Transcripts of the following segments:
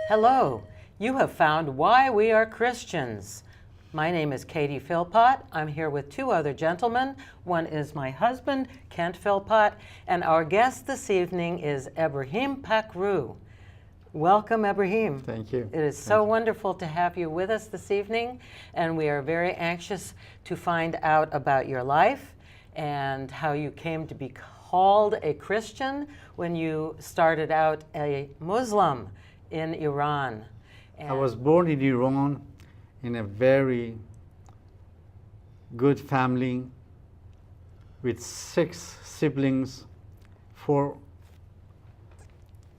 Hello, you have found Why We Are Christians. My name is Katie Philpott. I'm here with two other gentlemen. One is my husband, Kent Philpott, and our guest this evening is Ebrahim Pakrooh. Welcome, Ebrahim. Thank you. It is so wonderful to have you with us this evening, and we are very anxious to find out about your life and how you came to be called a Christian when you started out a Muslim in Iran. I was born in Iran in a very good family with 6 siblings, 4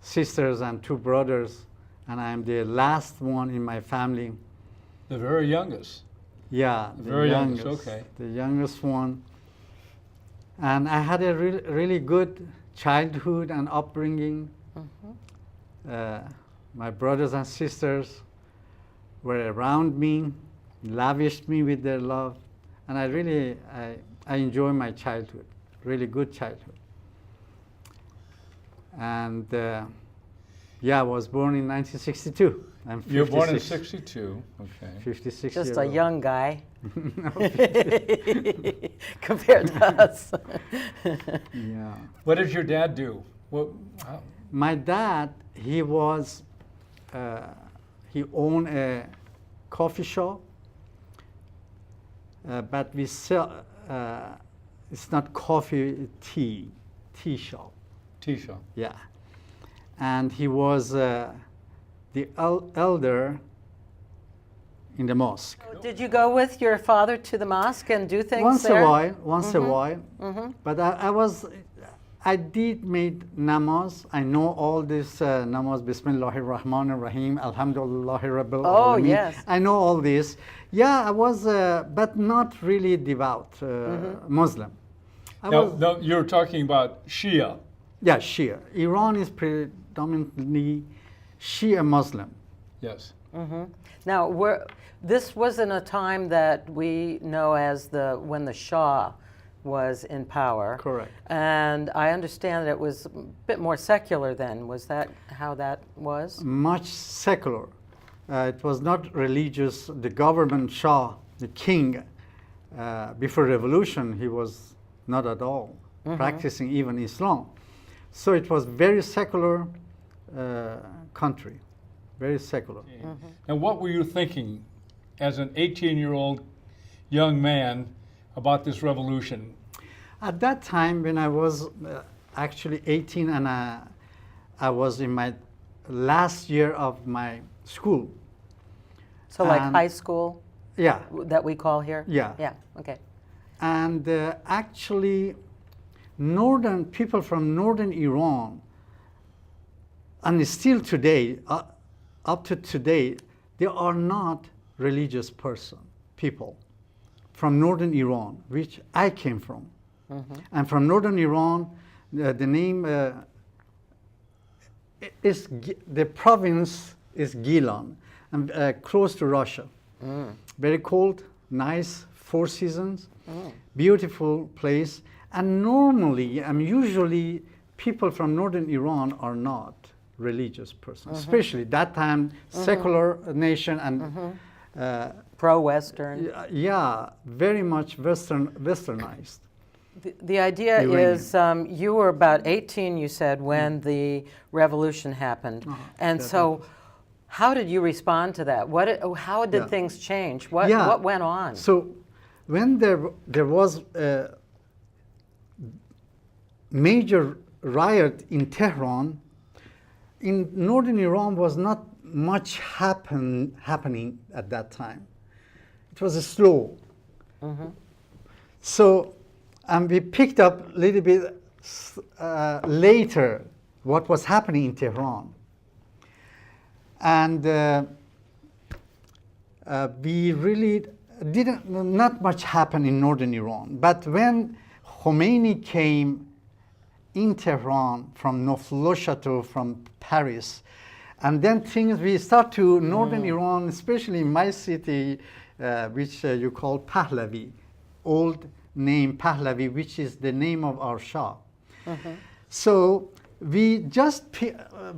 sisters and 2 brothers, and I'm the last one in my family. The very youngest. Yeah, The very youngest, okay. The youngest one. And I had a really good childhood and upbringing. My brothers and sisters were around me, lavished me with their love, and I enjoy my childhood, really good childhood. And yeah, I was born in 1962. I'm 56. You were born in 62, okay. 56 Just years a old. young guy compared to us. Yeah. What did your dad do? How? My dad, he owned a coffee shop, but we sell, it's not coffee, tea shop. Tea shop. Yeah. And he was the elder in the mosque. Did you go with your father to the mosque and do things Once there? a while. But I did make namaz. I know all this namaz, Bismillahir Rahmanir Rahim, Alhamdulillahi Rabbil Oh, Alameen. yes. I know all this. Yeah, I was, but not really devout Muslim. Now, you're talking about Shia. Yeah, Shia. Iran is predominantly Shia Muslim. Yes. Now, this was in a time that we know as when the Shah was in power. Correct. And I understand that it was a bit more secular then. Was that how that was? Much secular. It was not religious. The government Shah, the king, before revolution, he was not at all practicing even Islam. So it was very secular country, very secular. And what were you thinking as an 18-year-old young man about this revolution? At that time, when I was actually 18 and I was in my last year of my school. So like And- high school Yeah, that we call here? Yeah. Yeah, okay. and actually people from northern Iran, and still today, up to today, they are not religious people from northern Iran, which I came from. And from northern Iran, the name the province is Gilan, and close to Russia. Very cold, nice, 4 seasons, beautiful place. And normally, usually, people from northern Iran are not religious persons, especially that time, secular nation and Pro-Western. yeah, very much westernized. The idea Iranian. is you were about 18, you said, when the revolution happened. And so how did you respond to that? How did Yeah. things change? Yeah. What went on? So when there was a major riot in Tehran, in northern Iran was not much happening at that time. It was slow. So we picked up a little bit later what was happening in Tehran. And we really not much happened in northern Iran. But when Khomeini came in Tehran from Neaufle-le-Château, from Paris, and then we start to northern Iran, especially in my city, which you call Pahlavi, old name Pahlavi, which is the name of our Shah. So we just,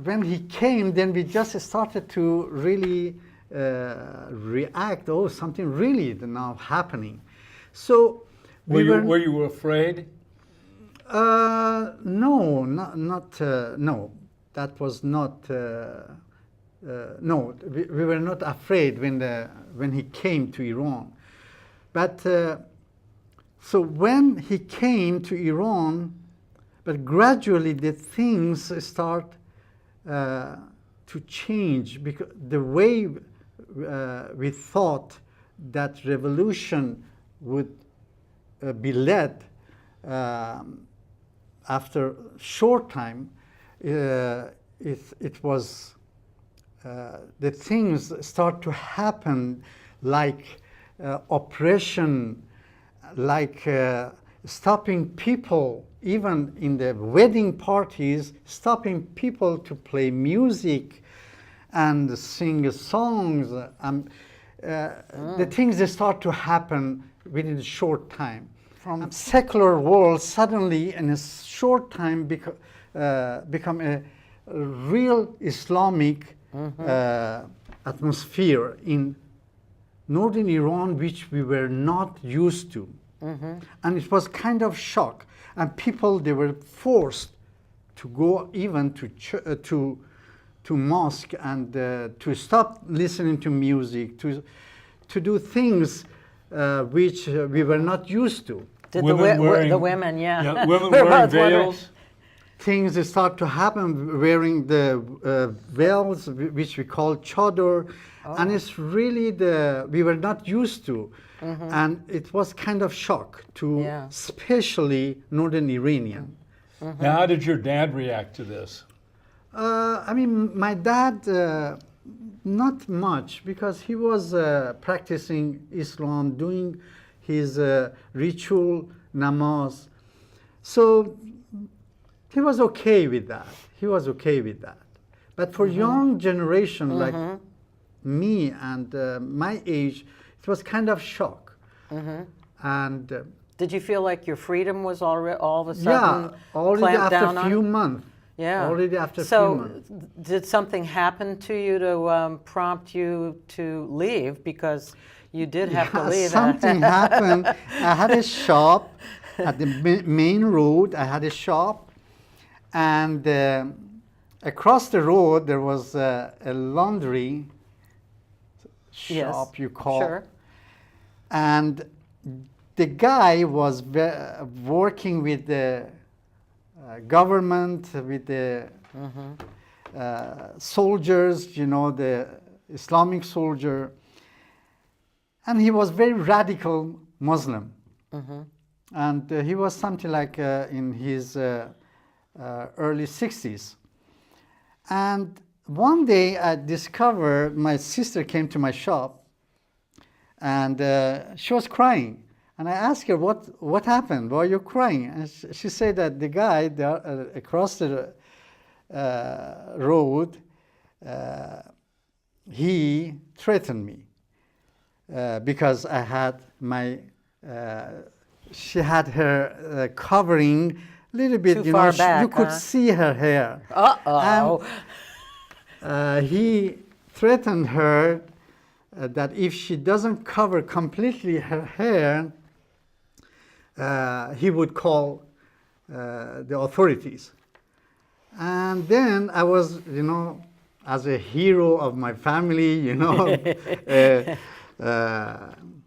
when he came, then we just started to really react. Oh, something really now happening. So Were you afraid? No, no. That was not. No, we were not afraid when he came to Iran. But so when he came to Iran, but gradually the things start to change, because the way we thought that revolution would be led after short time, it was the things start to happen, like oppression, like stopping people, even in the wedding parties, stopping people to play music and sing songs. The things that start to happen within a short time. From secular world, suddenly in a short time become a real Islamic atmosphere in northern Iran, which we were not used to. And it was kind of shock. And people, they were forced to go even to mosque and to stop listening to music, to do things which we were not used to. Did Women the women, yeah. Yeah, women We're wearing both wondering. veils. Things start to happen wearing the veils, which we call chador, and it's really we were not used to, and it was kind of shock to especially northern Iranian. Now, how did your dad react to this? I mean, my dad, not much, because he was practicing Islam, doing his ritual namaz. So he was okay with that. He was okay with that. But for young generation like me and my age, it was kind of shock. And Did you feel like your freedom was all of a sudden already clamped after down a on? few months. Yeah. Already after a few So, months. did something happen to you to prompt you to leave? Because you did have to leave. Something happened. I had a shop at the main road. I had a shop, and across the road there was a laundry shop, you call. Sure. And the guy was working with the government, with the soldiers, you know, the Islamic soldier. And he was very radical Muslim. And he was something like in his early 60s. And one day I discovered my sister came to my shop, and she was crying. And I asked her, what happened? Why are you crying? And she said that the guy there, across the road, he threatened me because I had my, she had her covering a little bit, Too you far know, back, you could huh? see her hair. Uh-oh. He threatened her that if she doesn't cover completely her hair, he would call the authorities. And then I was, you know, as a hero of my family, you know,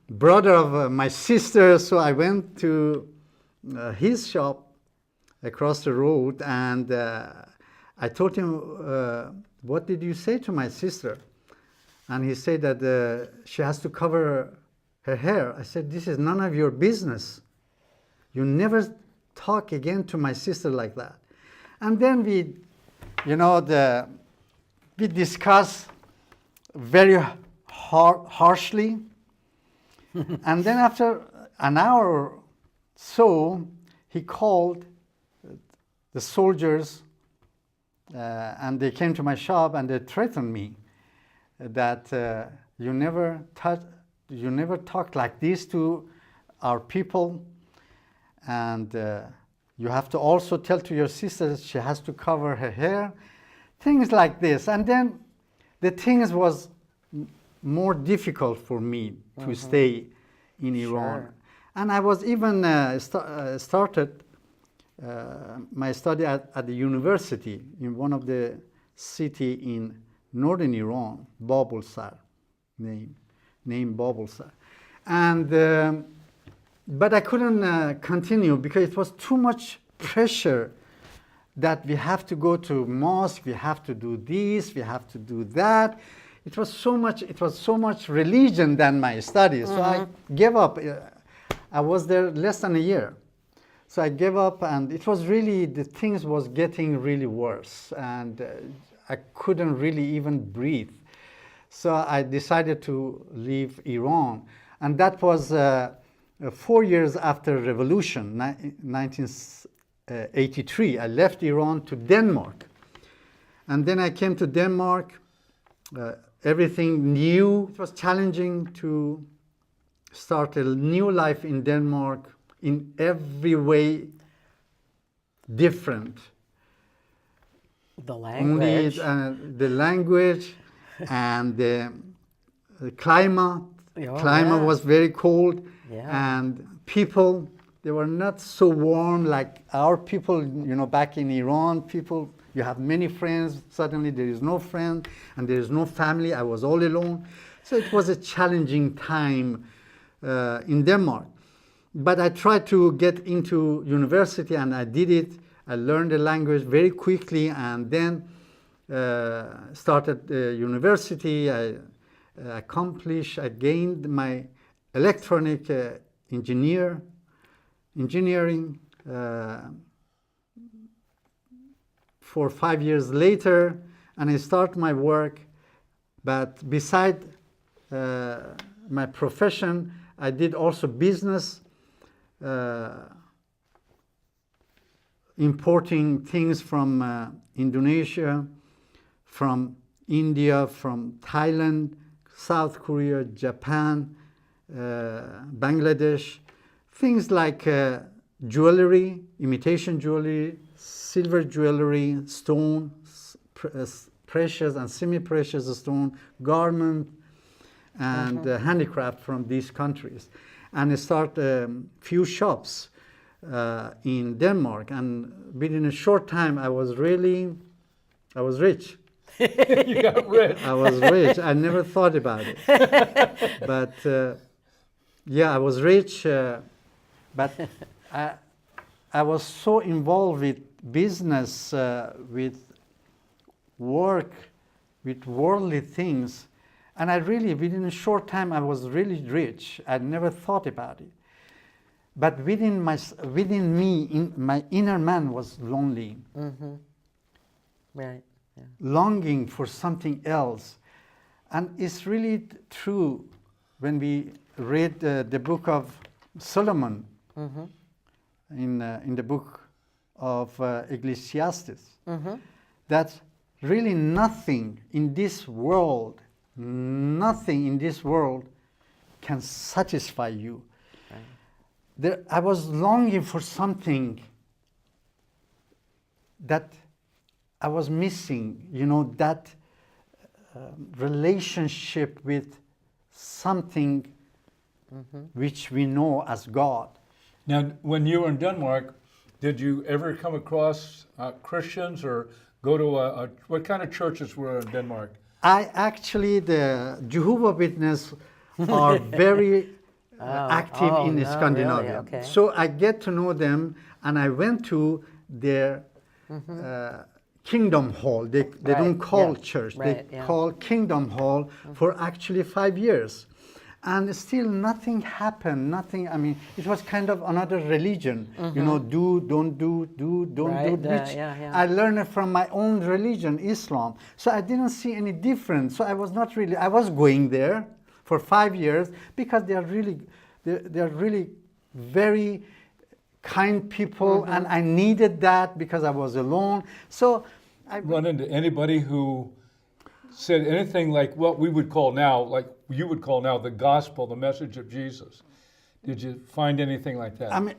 brother of my sister, so I went to his shop across the road, and I told him, what did you say to my sister? And he said that she has to cover her hair. I said, this is none of your business. You never talk again to my sister like that. And then we, you know, we discuss very harshly. And then after an hour or so, he called the soldiers, and they came to my shop and they threatened me that you never talk like this to our people, and You have to also tell to your sister that she has to cover her hair, things like this. And then the things was more difficult for me to stay in Iran. Sure. And I was even started my study at the university in one of the city in northern Iran, Babulsar, named Babulsar. And but I couldn't continue because it was too much pressure that we have to go to mosque, we have to do this, we have to do that. It was so much religion than my studies. So I gave up. I was there less than a year. So I gave up, and it was really, the things was getting really worse, and I couldn't really even breathe. So I decided to leave Iran, and that was 4 years after revolution, 1983. I left Iran to Denmark, and then I came to Denmark. Everything new. It was challenging to start a new life in Denmark, in every way different. The language. Only the language and the climate. Climate was very cold, and people, they were not so warm like our people, you know, back in Iran. People, you have many friends, suddenly there is no friend and there is no family. I was all alone. So it was a challenging time in Denmark. But I tried to get into university, and I did it. I learned the language very quickly, and then started university. I gained my electronic engineering 4 or 5 years later, and I start my work. But beside my profession, I did also business, importing things from Indonesia, from India, from Thailand, South Korea, Japan, Bangladesh, things like jewelry, imitation jewelry, silver jewelry, stone, precious and semi-precious stone, garment, and handicraft from these countries. And I start a few shops in Denmark, and within a short time I was rich. You got rich. I was rich. I never thought about it. But yeah, I was rich, but I was so involved with business, with work, with worldly things. And I really, within a short time, I was really rich. I never thought about it. But within me, my inner man was lonely. Right. Yeah. Longing for something else. And it's really true when we read the book of Solomon in the book of Ecclesiastes, that really nothing in this world can satisfy you. Right. I was longing for something that I was missing, you know, that relationship with something which we know as God. Now, when you were in Denmark, did you ever come across Christians or go to what kind of churches were in Denmark? The Jehovah's Witnesses are very active in Scandinavia. Really? Okay. So I get to know them, and I went to their Kingdom Hall. They don't call church, they call Kingdom Hall for actually 5 years. And still nothing happened, nothing. I mean, it was kind of another religion, you know, do, don't do, which I learned from my own religion, Islam. So I didn't see any difference. So I was going there for 5 years because they're really very kind people, and I needed that because I was alone. So I run into anybody who said anything like what we would call now, like you would call now, the gospel, the message of Jesus. Did you find anything like that? I mean,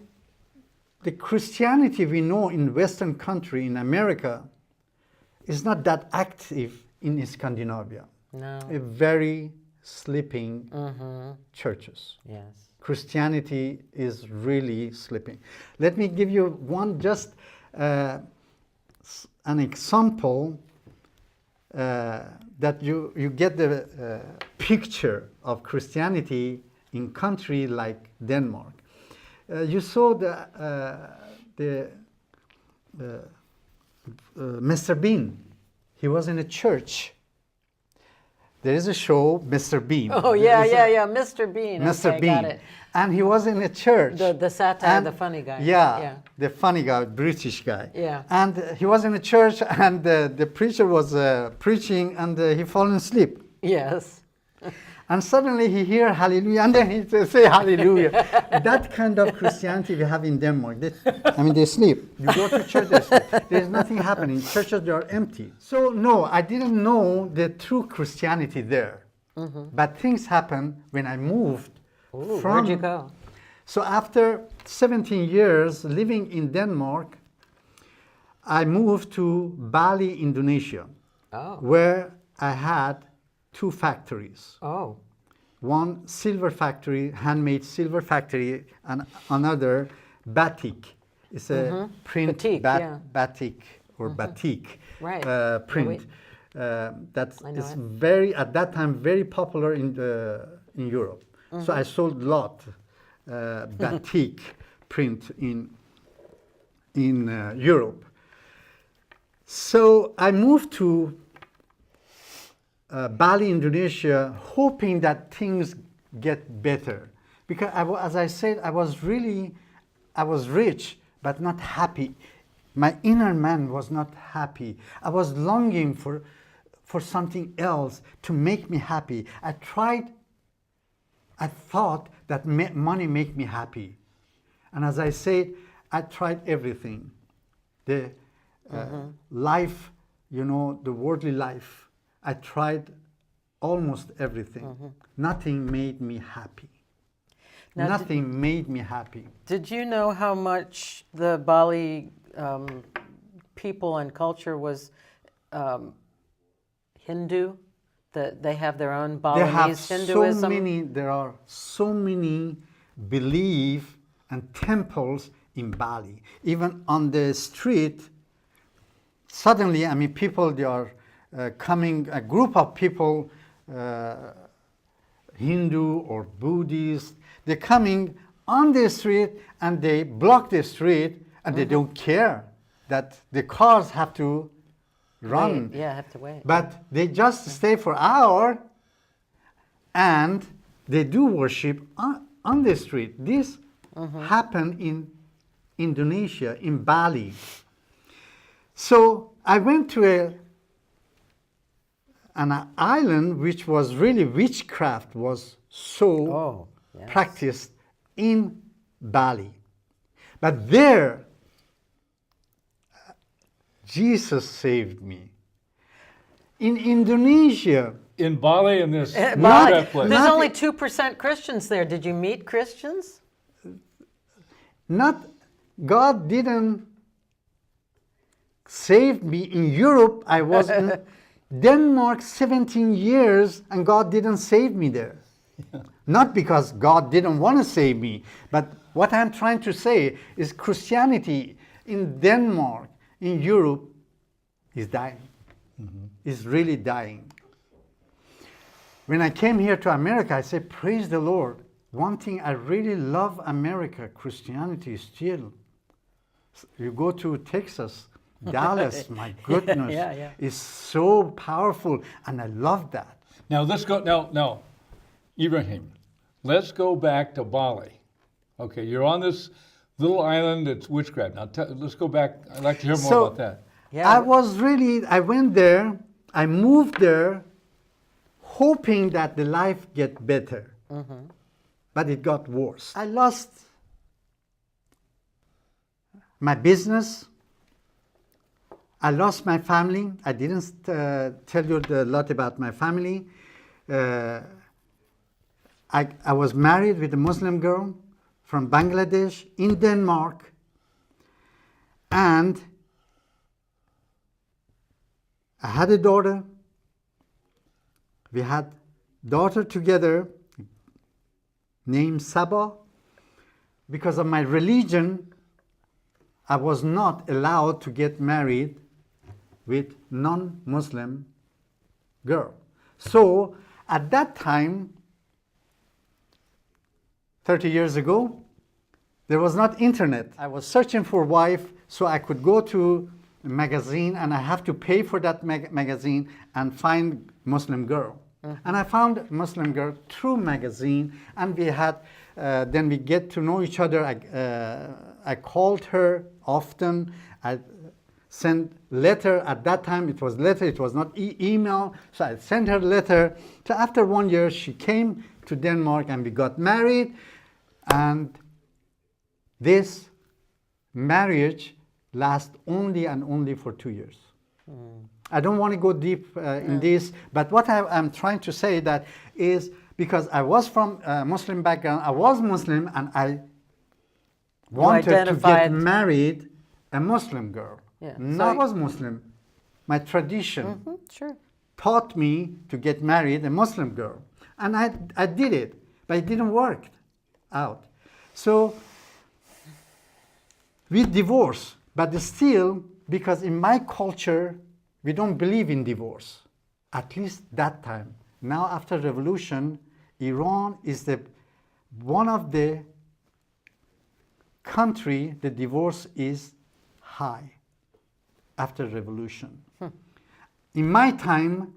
the Christianity we know in Western country, in America, is not that active in Scandinavia. No. A very sleeping churches. Yes. Christianity is really sleeping. Let me give you one just an example that you get the picture of Christianity in country like Denmark. You saw the Mr. Bean. He was in a church. There is a show, Mr. Bean. Oh, yeah, yeah, Mr. Bean. Mr. Okay, Bean. got it. And he was in a church. The satire, And- the funny guy. Yeah, the funny guy, British guy. Yeah. And he was in a church, and the preacher was preaching, and he fallen asleep. Yes. And suddenly he hear hallelujah, and then he say hallelujah. That kind of Christianity we have in Denmark. They sleep. You go to church, they sleep. There's nothing happening. Churches, they are empty. So no, I didn't know the true Christianity there. But things happened when I moved. Ooh, from, where'd you go? So after 17 years living in Denmark, I moved to Bali, Indonesia, Oh. where I had 2 factories. Oh. One silver factory, handmade silver factory, and another batik. It's a print Batik, yeah. batik or batik Right. print. I That know is it. very, at that time, very popular in Europe. So I sold a lot batik print in Europe. So I moved to Bali, Indonesia, hoping that things get better. Because as I said, I was rich, but not happy. My inner man was not happy. I was longing for something else to make me happy. I thought that money make me happy. And as I said, I tried everything. The life, the worldly life. I tried almost everything. Nothing made me happy. Now, Nothing made me happy. Did you know how much the Bali people and culture was Hindu? That they have their own Balinese Hinduism? There are so many beliefs and temples in Bali. Even on the street, suddenly, people, they are coming, a group of people, Hindu or Buddhist, they're coming on the street and they block the street and they don't care that the cars have to run. Wait. Yeah, have to wait. But they just stay for an hour and they do worship on the street. This happened in Indonesia, in Bali. So I went to an island which was really witchcraft was so practiced in Bali. But there, Jesus saved me. In Indonesia, In Bali, in this Bali, that place. there's Not- only 2% Christians there. Did you meet Christians? God didn't save me in Europe. I was in Denmark 17 years and God didn't save me there. Not because God didn't want to save me, but what I'm trying to say is Christianity in Denmark, in Europe, is dying. Is really dying. When I came here to America, I said, praise the Lord. One thing I really love America, Christianity still. You go to Texas, Dallas, my goodness, Yeah. is so powerful, and I love that. Now let's go. Now, Ebrahim, let's go back to Bali. Okay, you're on this little island. It's witchcraft. Now let's go back. I'd like to hear more about that. Yeah. I went there, I moved there, hoping that the life get better. But it got worse. I lost my business. I lost my family. I didn't tell you a lot about my family. I was married with a Muslim girl from Bangladesh in Denmark. And I had a daughter. We had daughter together named Saba. Because of my religion, I was not allowed to get married with non-Muslim girl. So at that time, 30 years ago, there was not internet. I was searching for wife so I could go to a magazine and I have to pay for that magazine and find Muslim girl. And I found Muslim girl through magazine, and we had, then we get to know each other. I called her often. I sent letter. At that time it was letter, it was not email. So I sent her letter. So after 1 year she came to Denmark and we got married. And this marriage lasts only and only for 2 years. I don't want to go deep in this, but what I'm trying to say that is because I was from a Muslim background, I was Muslim, and I wanted to get married a Muslim girl. Yeah. So I was Muslim. My tradition Sure. taught me to get married a Muslim girl. And I did it, but it didn't work out. So we divorced, but still, because in my culture, we don't believe in divorce, at least that time. Now, after revolution, Iran is one of the country the divorce is high after revolution. In my time,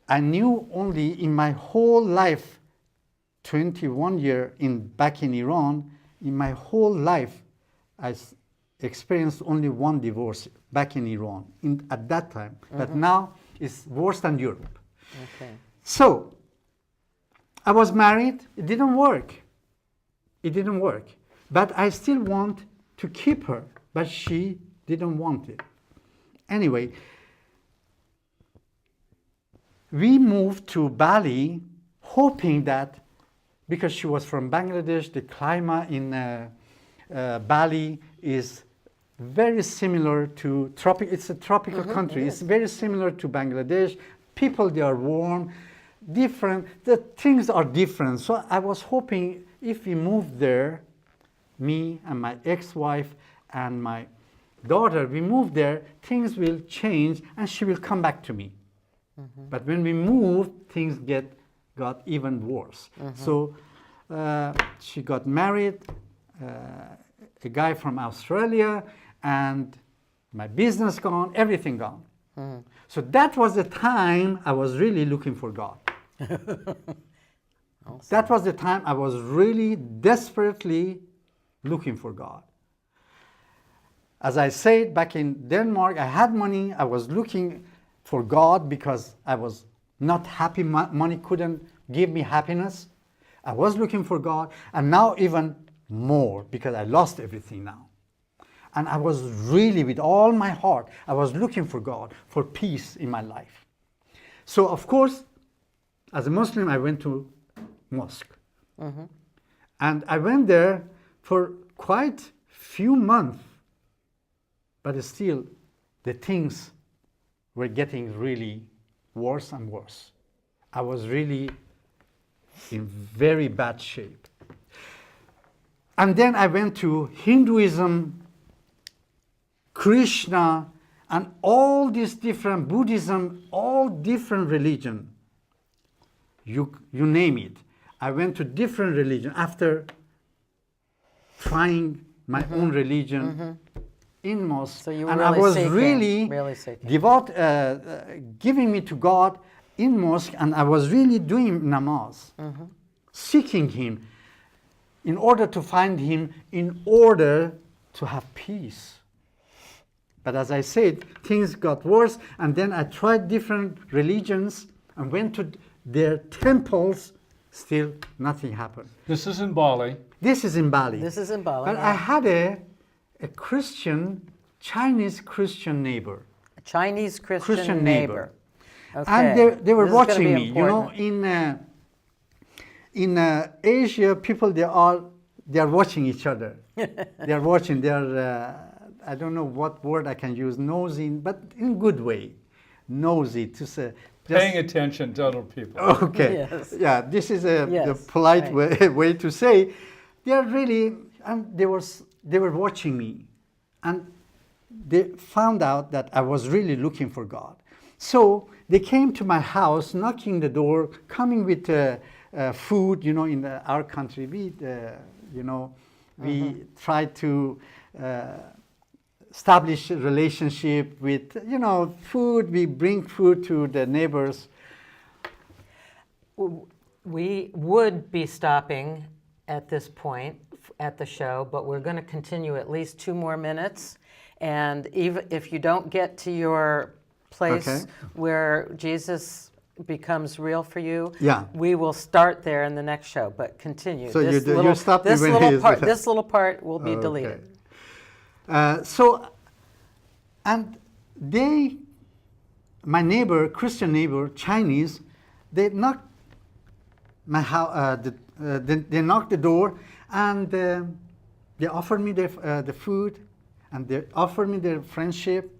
I knew only in my whole life, 21 years back in Iran, in my whole life, I experienced only one divorce back in Iran at that time. But now it's worse than Europe. Okay. So I was married. It didn't work. It didn't work. But I still want to keep her. But she didn't want it. Anyway, we moved to Bali hoping that because she was from Bangladesh, the climate in Bali is very similar to it's a tropical country. It's very similar to Bangladesh. People, they are warm, different. The things are different. So I was hoping if we moved there, me and my ex-wife and my daughter, we moved there, things will change and she will come back to me. But when we moved, things got even worse. So she got married, a guy from Australia, and my business gone, everything gone. So that was the time I was really looking for God. That was the time I was really desperately looking for God. As I said, back in Denmark, I had money. I was looking for God because I was not happy. Money couldn't give me happiness. I was looking for God, and now even more because I lost everything now. And I was really, with all my heart, I was looking for God, for peace in my life. So, of course, as a Muslim, I went to mosque. And I went there for quite few months, but still, the things were getting really worse and worse. I was really in very bad shape. And then I went to Hinduism, Krishna, and all these different Buddhism, all different religion. You name it. I went to different religion after trying my own religion in mosque. So you were and really I was seeking, really seeking. devout, giving me to God in mosque, and I was really doing namaz, seeking Him, in order to find Him, in order to have peace. But as I said, things got worse, and then I tried different religions and went to their temples. Still, nothing happened. This is in Bali. This is in Bali. This is in Bali. But I had a Chinese Christian neighbor. A Chinese Christian neighbor. Okay. And they were This is gonna watching be me. You know, important. in Asia, people, they are they are watching each other. They are watching. They are, I don't know what word I can use, nosy, but in good way. Nosy, to say. Paying attention to other people. Okay. Yes. Yeah, this is the Yes, polite right. way to say. They are really, they were watching me, and they found out that I was really looking for God. So they came to my house, knocking the door, coming with food. You know, in our country, we, you know, we try to establish a relationship with, you know, food. We bring food to the neighbors. We would be stopping at this point at the show, but we're going to continue at least 2 more minutes. And even if you don't get to your place Okay. where Jesus becomes real for you, Yeah. we will start there in the next show. But continue. So you stop me when he is there. This little part will be deleted. So, and they, my neighbor, Christian neighbor, Chinese, they knocked my house. They knocked the door, and they offered me the food, and they offered me their friendship,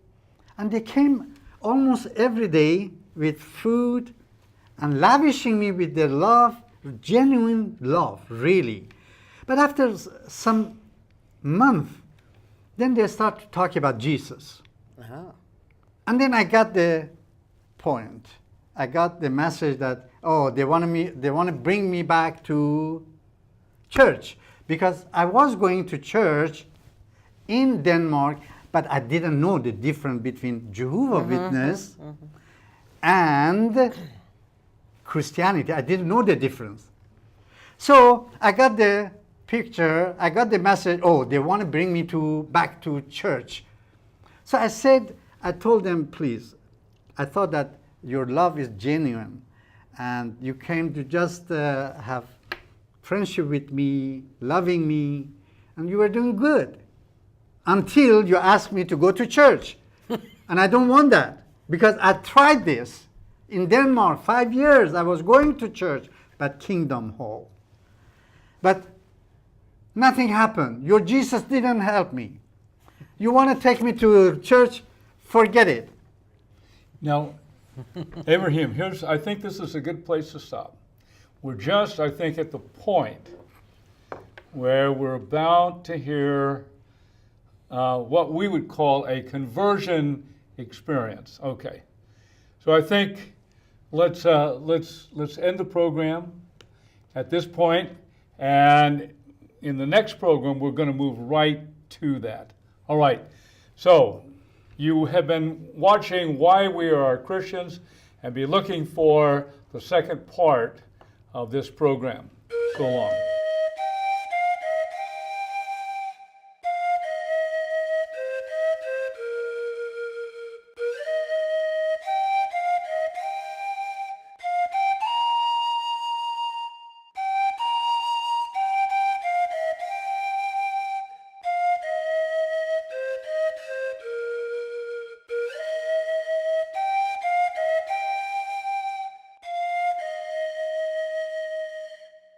and they came almost every day with food, and lavishing me with their love, genuine love, really. But after some month, then they start to talk about Jesus. Oh. And then I got the point. I got the message that, oh, they want to bring me back to church, because I was going to church in Denmark, but I didn't know the difference between Jehovah's Witness and Christianity. I didn't know the difference. So I got the picture, I got the message, oh, they want to bring me back to church. So I told them, please, I thought that your love is genuine, and you came to just have friendship with me, loving me, and you were doing good until you asked me to go to church. And I don't want that, because I tried this in Denmark. 5 years I was going to church, but Kingdom Hall. But nothing happened. Your Jesus didn't help me. You want to take me to church? Forget it. Now, Ebrahim, I think this is a good place to stop. We're just, I think, at the point where we're about to hear what we would call a conversion experience. Okay, so I think let's end the program at this point, and in the next program we're going to move right to that. All right, so you have been watching Why We Are Christians, and be looking for the second part of this program. So long.